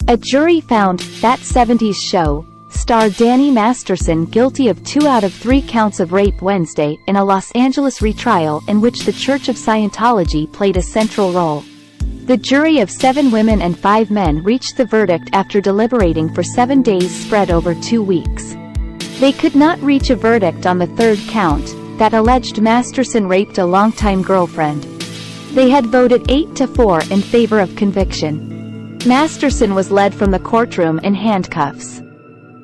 A jury found That 70s Show star Danny Masterson guilty of 2 out of 3 counts of rape Wednesday in a Los Angeles retrial in which the Church of Scientology played a central role. The jury of 7 women and 5 men reached the verdict after deliberating for 7 days spread over 2 weeks. They could not reach a verdict on the 3rd count, that alleged Masterson raped a longtime girlfriend. They had voted 8-4 in favor of conviction. Masterson was led from the courtroom in handcuffs.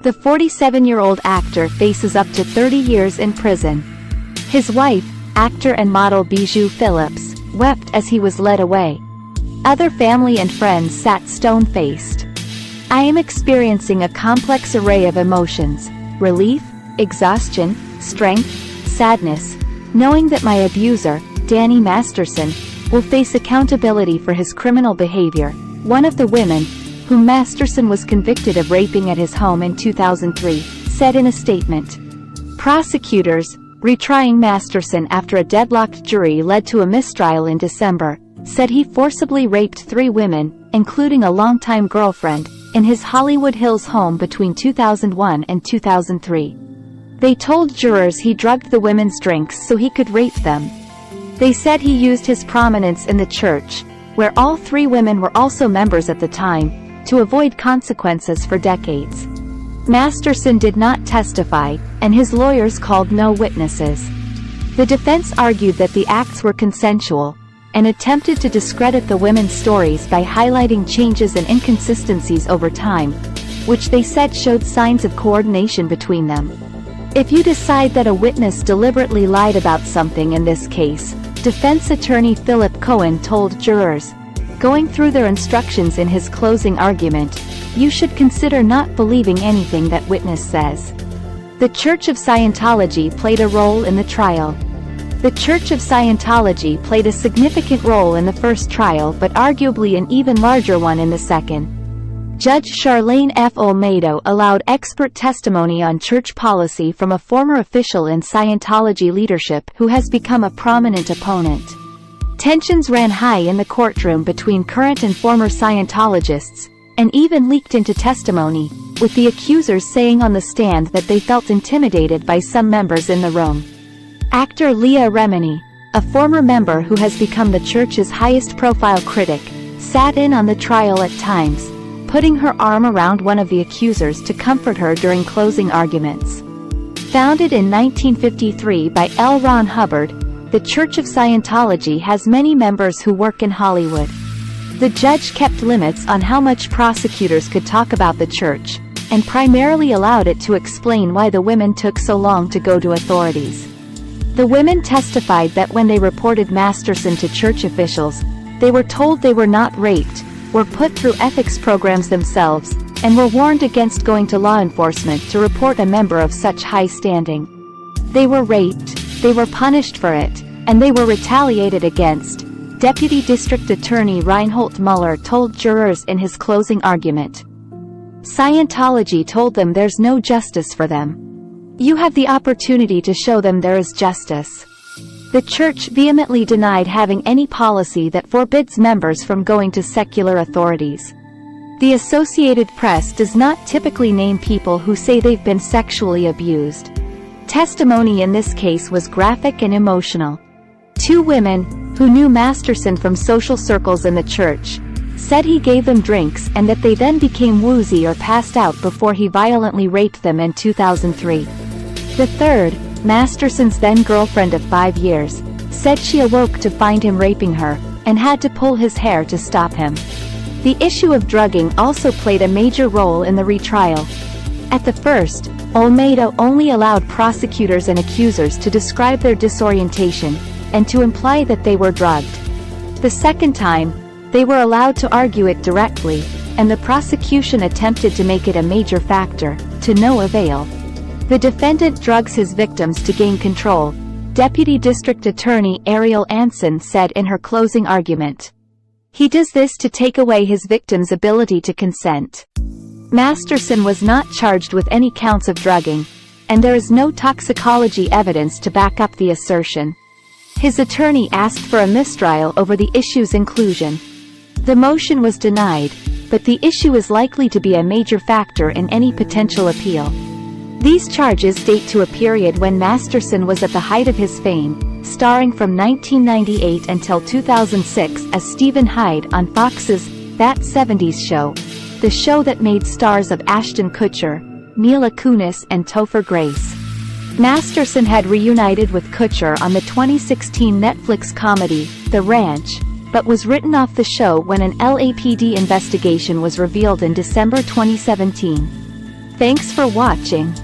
The 47-year-old actor faces up to 30 years in prison. His wife, actor and model Bijou Phillips, wept as he was led away. Other family and friends sat stone-faced. "I am experiencing a complex array of emotions: relief, exhaustion, strength, sadness, knowing that my abuser, Danny Masterson, will face accountability for his criminal behavior," one of the women, whom Masterson was convicted of raping at his home in 2003, said in a statement. Prosecutors, retrying Masterson after a deadlocked jury led to a mistrial in December, said he forcibly raped 3 women, including a longtime girlfriend, in his Hollywood Hills home between 2001 and 2003. They told jurors he drugged the women's drinks so he could rape them. They said he used his prominence in the church, where all 3 women were also members at the time, to avoid consequences for decades. Masterson did not testify, and his lawyers called no witnesses. The defense argued that the acts were consensual, and attempted to discredit the women's stories by highlighting changes and inconsistencies over time, which they said showed signs of coordination between them. "If you decide that a witness deliberately lied about something in this case," defense attorney Philip Cohen told jurors, going through their instructions in his closing argument, "you should consider not believing anything that witness says." The Church of Scientology played a role in the trial. The Church of Scientology played a significant role in the first trial but arguably an even larger one in the second. Judge Charlene F. Olmedo allowed expert testimony on church policy from a former official in Scientology leadership who has become a prominent opponent. Tensions ran high in the courtroom between current and former Scientologists, and even leaked into testimony, with the accusers saying on the stand that they felt intimidated by some members in the room. Actor Leah Remini, a former member who has become the church's highest-profile critic, sat in on the trial at times, putting her arm around one of the accusers to comfort her during closing arguments. Founded in 1953 by L. Ron Hubbard, the Church of Scientology has many members who work in Hollywood. The judge kept limits on how much prosecutors could talk about the church, and primarily allowed it to explain why the women took so long to go to authorities. The women testified that when they reported Masterson to church officials, they were told they were not raped, were put through ethics programs themselves, and were warned against going to law enforcement to report a member of such high standing. They were raped, they were punished for it, and they were retaliated against, Deputy District Attorney Reinhold Mueller told jurors in his closing argument. Scientology told them there's no justice for them. You have the opportunity to show them there is justice. The church vehemently denied having any policy that forbids members from going to secular authorities. The Associated Press does not typically name people who say they've been sexually abused. Testimony in this case was graphic and emotional. 2 women, who knew Masterson from social circles in the church, said he gave them drinks and that they then became woozy or passed out before he violently raped them in 2003. The 3rd, Masterson's then-girlfriend of 5 years, said she awoke to find him raping her, and had to pull his hair to stop him. The issue of drugging also played a major role in the retrial. At the first, Olmedo only allowed prosecutors and accusers to describe their disorientation, and to imply that they were drugged. The second time, they were allowed to argue it directly, and the prosecution attempted to make it a major factor, to no avail. The defendant drugs his victims to gain control, Deputy District Attorney Ariel Anson said in her closing argument. He does this to take away his victims' ability to consent. Masterson was not charged with any counts of drugging, and there is no toxicology evidence to back up the assertion. His attorney asked for a mistrial over the issue's inclusion. The motion was denied, but the issue is likely to be a major factor in any potential appeal. These charges date to a period when Masterson was at the height of his fame, starring from 1998 until 2006 as Stephen Hyde on Fox's That 70s Show, the show that made stars of Ashton Kutcher, Mila Kunis and Topher Grace. Masterson had reunited with Kutcher on the 2016 Netflix comedy, The Ranch, but was written off the show when an LAPD investigation was revealed in December 2017. Thanks for watching.